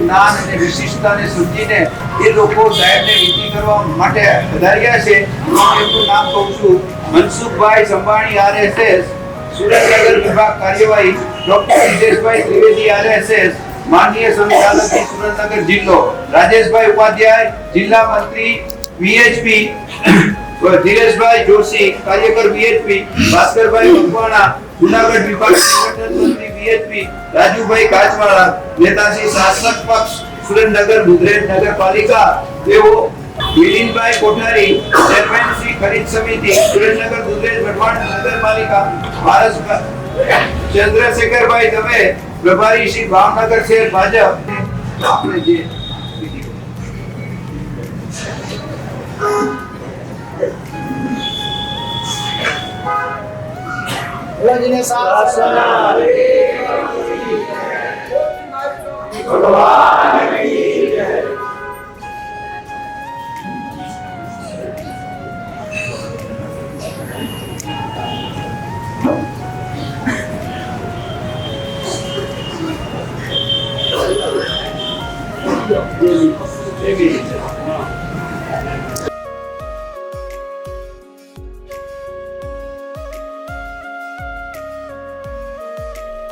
જ્ઞાન અને વિશિષ્ટતાને સમજીને એ લોકો સાહેબને વિનંતી કરવા માટે વધાર્યા છે. એમનું નામ કહું છું, મનસુખભાઈ સંભાણી RSS, સુરેન્દ્રનગર વિભાગ કાર્યવાહી ડોક્ટર વિજેશભાઈ ત્રિવેદી RSS, माननीय संचालक सुरेंद्रनगर जिल्लो, राजेश भाई उपाध्याय जिला मंत्री VHP, धीरेश भाई जोशी कार्यकर VHP, भास्कर भाई मकवाणा जूनागढ़ विभाग संगठन मंत्री VHP, राजू भाई काचवाड़ा नेता श्री शासक पक्ष सुरेंद्रनगर बुधरेज नगर पालिका, मिलिंद भाई कोठारी चेयरमैन श्री खरीद समिति सुरेंद्रनगर बुधरेज भटवाड़ नगर पालिका, चंद्रशेखर भाई दवे प्रभारी श्री भावनगर शहर भाजप. आपने जे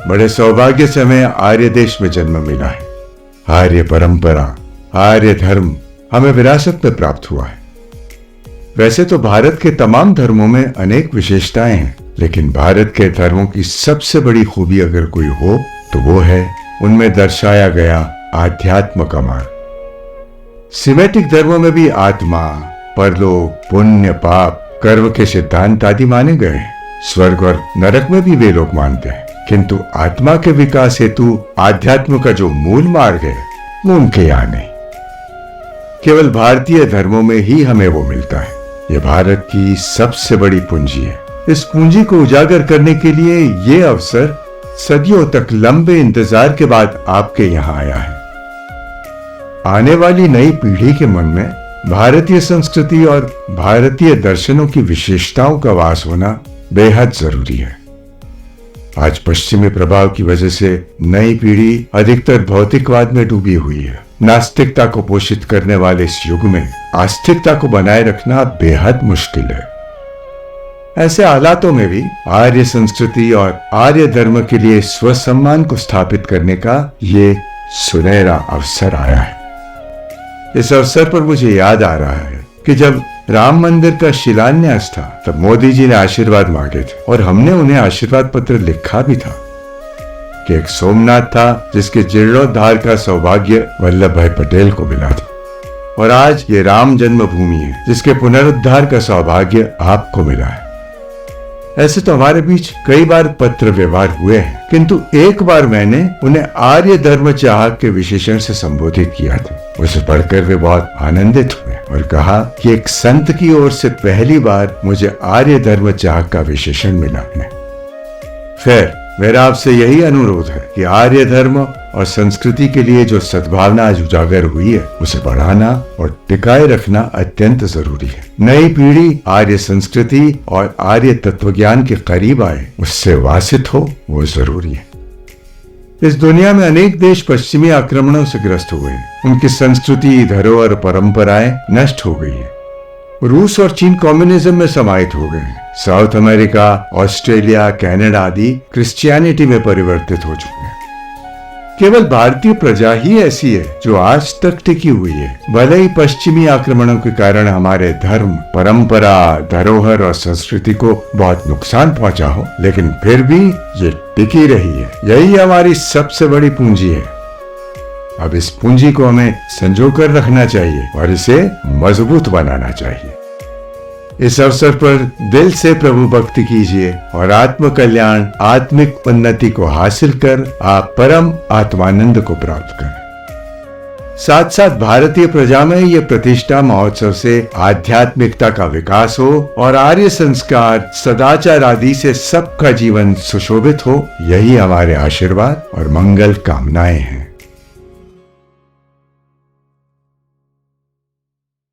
बड़े सौभाग्य से हमें आर्य देश में जन्म मिला है. आर्य परंपरा, आर्य धर्म हमें विरासत में प्राप्त हुआ है. वैसे तो भारत के तमाम धर्मों में अनेक विशेषताएं हैं, लेकिन भारत के धर्मों की सबसे बड़ी खूबी अगर कोई हो तो वो है उनमें दर्शाया गया आध्यात्म का मार्ग. सिमेटिक धर्मों में भी आत्मा, परलोक, पुण्य, पाप, कर्म के सिद्धांत आदि माने गए हैं. स्वर्ग और नरक में भी वे लोग मानते हैं, किंतु आत्मा के विकास हेतु आध्यात्म का जो मूल मार्ग है वो उनके यहाँ नहीं. केवल भारतीय धर्मों में ही हमें वो मिलता है. ये भारत की सबसे बड़ी पूंजी है. इस पूंजी को उजागर करने के लिए ये अवसर सदियों तक लंबे इंतजार के बाद आपके यहाँ आया है. आने वाली नई पीढ़ी के मन में भारतीय संस्कृति और भारतीय दर्शनों की विशेषताओं का वास होना बेहद जरूरी है. आज पश्चिमी प्रभाव की वजह से नई पीढ़ी अधिकतर भौतिकवाद में डूबी हुई है. नास्तिकता को पोषित करने वाले इस युग में आस्तिकता को बनाए रखना बेहद मुश्किल है. ऐसे हालातों में भी आर्य संस्कृति और आर्य धर्म के लिए स्वसम्मान को स्थापित करने का ये सुनहरा अवसर आया है. इस अवसर पर मुझे याद आ रहा है कि जब राम मंदिर का शिलान्यास था तब मोदी जी ने आशीर्वाद मांगे थे और हमने उन्हें आशीर्वाद पत्र लिखा भी था कि एक सोमनाथ था जिसके जीर्णोद्धार का सौभाग्य वल्लभ भाई पटेल को मिला था, और आज ये राम जन्मभूमि है जिसके पुनरुद्धार का सौभाग्य आपको मिला है. ऐसे तो हमारे बीच कई बार पत्र व्यवहार हुए हैं, किंतु एक बार मैंने उन्हें आर्य धर्म चाहक के विशेषण से संबोधित किया था. उसे पढ़कर वे बहुत आनंदित हुए और कहा कि एक संत की ओर से पहली बार मुझे आर्य धर्म चाहक का विशेषण मिला है. खैर, मेरा आपसे यही अनुरोध है कि आर्य धर्म और संस्कृति के लिए जो सद्भावना आज उजागर हुई है उसे बढ़ाना और टिकाए रखना अत्यंत जरूरी है. नई पीढ़ी आर्य संस्कृति और आर्य तत्वज्ञान के करीब आए, उससे वासित हो, वो जरूरी है. इस दुनिया में अनेक देश पश्चिमी आक्रमणों से ग्रस्त हुए हैं. उनकी संस्कृति, धरोहर, परंपराएं नष्ट हो गई है. रूस और चीन कम्युनिज्म में समाहित हो गए हैं. साउथ अमेरिका, ऑस्ट्रेलिया, कनाडा आदि क्रिश्चियनिटी में परिवर्तित हो चुके हैं. केवल भारतीय प्रजा ही ऐसी है जो आज तक टिकी हुई है. भले ही पश्चिमी आक्रमणों के कारण हमारे धर्म, परंपरा, धरोहर और संस्कृति को बहुत नुकसान पहुंचा हो, लेकिन फिर भी ये टिकी रही है. यही हमारी सबसे बड़ी पूंजी है. अब इस पूंजी को हमें संजो कर रखना चाहिए और इसे मजबूत बनाना चाहिए. इस अवसर पर दिल से प्रभु भक्ति कीजिए और आत्म कल्याण, आत्मिक उन्नति को हासिल कर आप परम आत्मानंद को प्राप्त करें. साथ साथ भारतीय प्रजा में ये प्रतिष्ठा महोत्सव से आध्यात्मिकता का विकास हो और आर्य संस्कार, सदाचार आदि से सबका जीवन सुशोभित हो, यही हमारे आशीर्वाद और मंगल कामनाएं हैं.